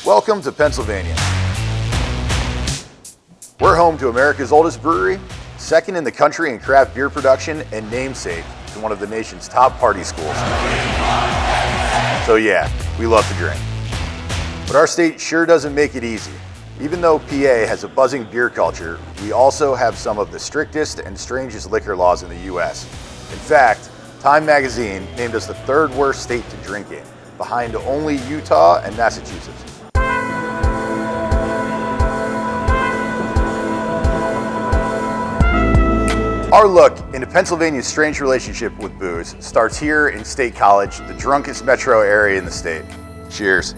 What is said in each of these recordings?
Welcome to Pennsylvania. We're home to America's oldest brewery, second in the country in craft beer production, and namesake to one of the nation's top party schools. So yeah, we love to drink. But our state sure doesn't make it easy. Even though PA has a buzzing beer culture, we also have some of the strictest and strangest liquor laws in the US. In fact, Time magazine named us the third worst state to drink in, behind only Utah and Massachusetts. Our look into Pennsylvania's strange relationship with booze starts here in State College, the drunkest metro area in the state. Cheers.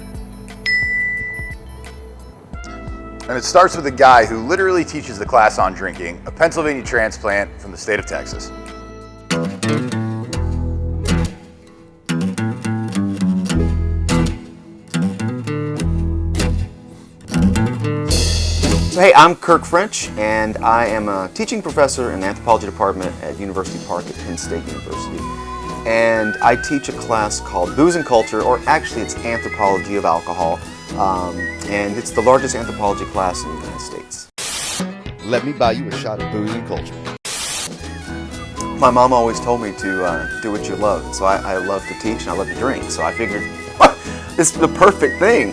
And it starts with a guy who literally teaches the class on drinking, a Pennsylvania transplant from the state of Texas. So, hey, I'm Kirk French, and I am a teaching professor in the anthropology department at University Park at Penn State University. And I teach a class called Booze and Culture, or actually it's Anthropology of Alcohol. And it's the largest anthropology class in the United States. Let me buy you a shot of Booze and Culture. My mom always told me to do what you love. So I love to teach and I love to drink. So I figured, this is the perfect thing.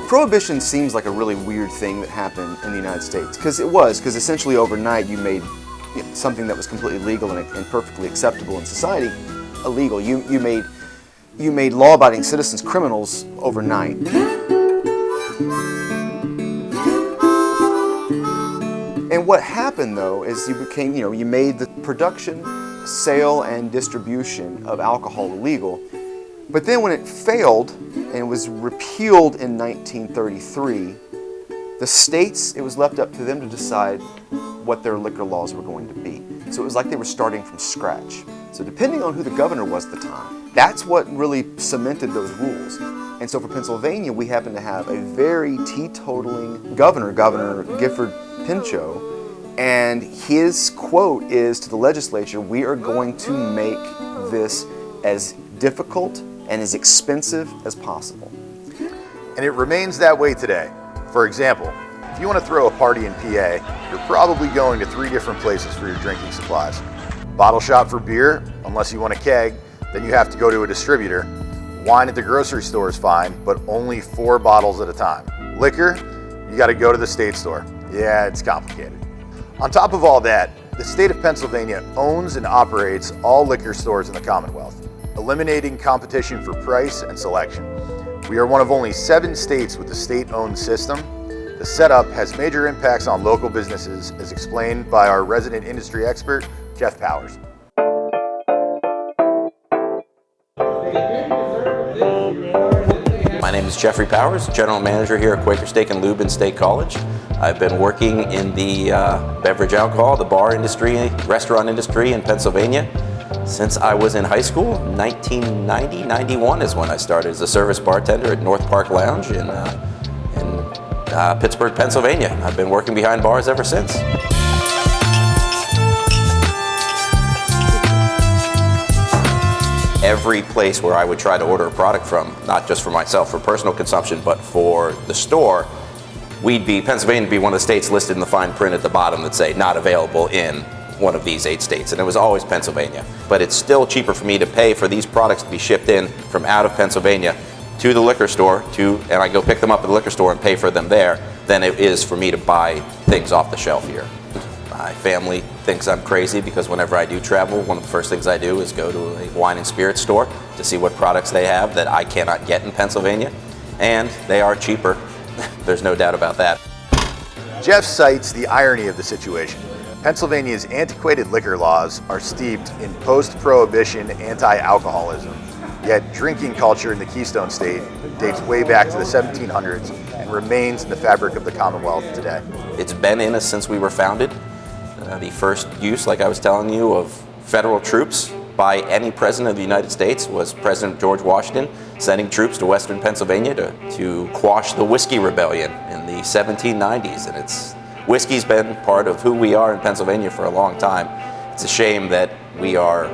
Prohibition seems like a really weird thing that happened in the United States. Because essentially overnight you made something that was completely legal and perfectly acceptable in society illegal. You made law-abiding citizens criminals overnight. And what happened though is you made the production, sale, and distribution of alcohol illegal. But then when it failed and was repealed in 1933, the states, it was left up to them to decide what their liquor laws were going to be. So it was like they were starting from scratch. So depending on who the governor was at the time, that's what really cemented those rules. And so for Pennsylvania, we happen to have a very teetotaling governor, Governor Gifford Pinchot, and his quote is to the legislature, "We are going to make this as difficult and as expensive as possible." And it remains that way today. For example, if you want to throw a party in PA, you're probably going to 3 different places for your drinking supplies. Bottle shop for beer, unless you want a keg, then you have to go to a distributor. Wine at the grocery store is fine, but only 4 bottles at a time. Liquor, you got to go to the state store. Yeah, it's complicated. On top of all that, the state of Pennsylvania owns and operates all liquor stores in the Commonwealth, eliminating competition for price and selection. We are one of only 7 states with a state-owned system. The setup has major impacts on local businesses, as explained by our resident industry expert, Jeff Powers. My name is Jeffrey Powers, General Manager here at Quaker Steak and Lube in State College. I've been working in the beverage alcohol, the bar industry, restaurant industry in Pennsylvania since I was in high school. 1990-91 is when I started as a service bartender at North Park Lounge in Pittsburgh, Pennsylvania. I've been working behind bars ever since. Every place where I would try to order a product from, not just for myself for personal consumption, but for the store, Pennsylvania would be one of the states listed in the fine print at the bottom that say not available in one of these 8 states, and it was always Pennsylvania. But it's still cheaper for me to pay for these products to be shipped in from out of Pennsylvania to the liquor store, and I go pick them up at the liquor store and pay for them there, than it is for me to buy things off the shelf here. My family thinks I'm crazy because whenever I do travel, one of the first things I do is go to a wine and spirits store to see what products they have that I cannot get in Pennsylvania, and they are cheaper. There's no doubt about that. Jeff cites the irony of the situation. Pennsylvania's antiquated liquor laws are steeped in post-prohibition anti-alcoholism, yet drinking culture in the Keystone State dates way back to the 1700s and remains in the fabric of the Commonwealth today. It's been in us since we were founded. The first use, like I was telling you, of federal troops by any president of the United States was President George Washington sending troops to western Pennsylvania to quash the Whiskey Rebellion in the 1790s. And whiskey's been part of who we are in Pennsylvania for a long time. It's a shame that we are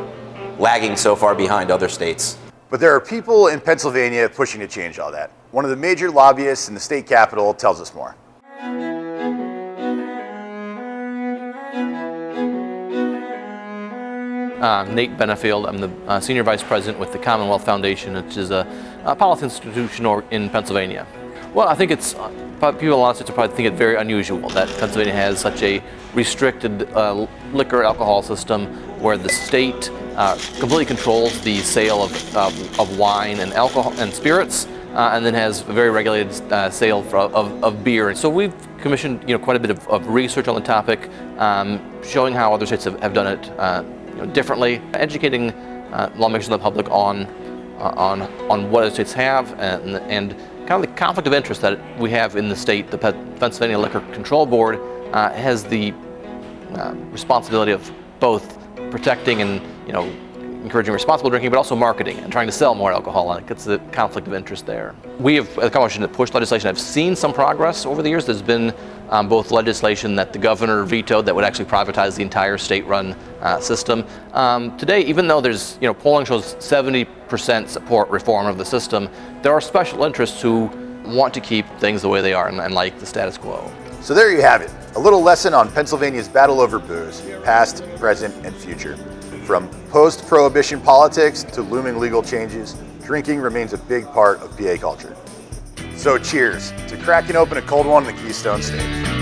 lagging so far behind other states. But there are people in Pennsylvania pushing to change all that. One of the major lobbyists in the state capitol tells us more. Nate Benefield. I'm the Senior Vice President with the Commonwealth Foundation, which is a policy institution in Pennsylvania. Well, I think it's, people in a lot of states probably think it very unusual that Pennsylvania has such a restricted liquor alcohol system where the state completely controls the sale of wine and alcohol and spirits, and then has a very regulated sale of beer. So we've commissioned quite a bit of research on the topic, showing how other states have done it differently, educating lawmakers and the public on what other states have and kind of the conflict of interest that we have in the state. The Pennsylvania Liquor Control Board has the responsibility of both protecting and encouraging responsible drinking, but also marketing and trying to sell more alcohol, and it gets the conflict of interest there. We have, as a coalition, pushed legislation. I've seen some progress over the years. There's been both legislation that the governor vetoed that would actually privatize the entire state-run system. Today, even though there's, polling shows 70% support reform of the system, there are special interests who want to keep things the way they are and like the status quo. So there you have it, a little lesson on Pennsylvania's battle over booze, past, present, and future. From post-prohibition politics to looming legal changes, drinking remains a big part of PA culture. So cheers to cracking open a cold one in the Keystone State.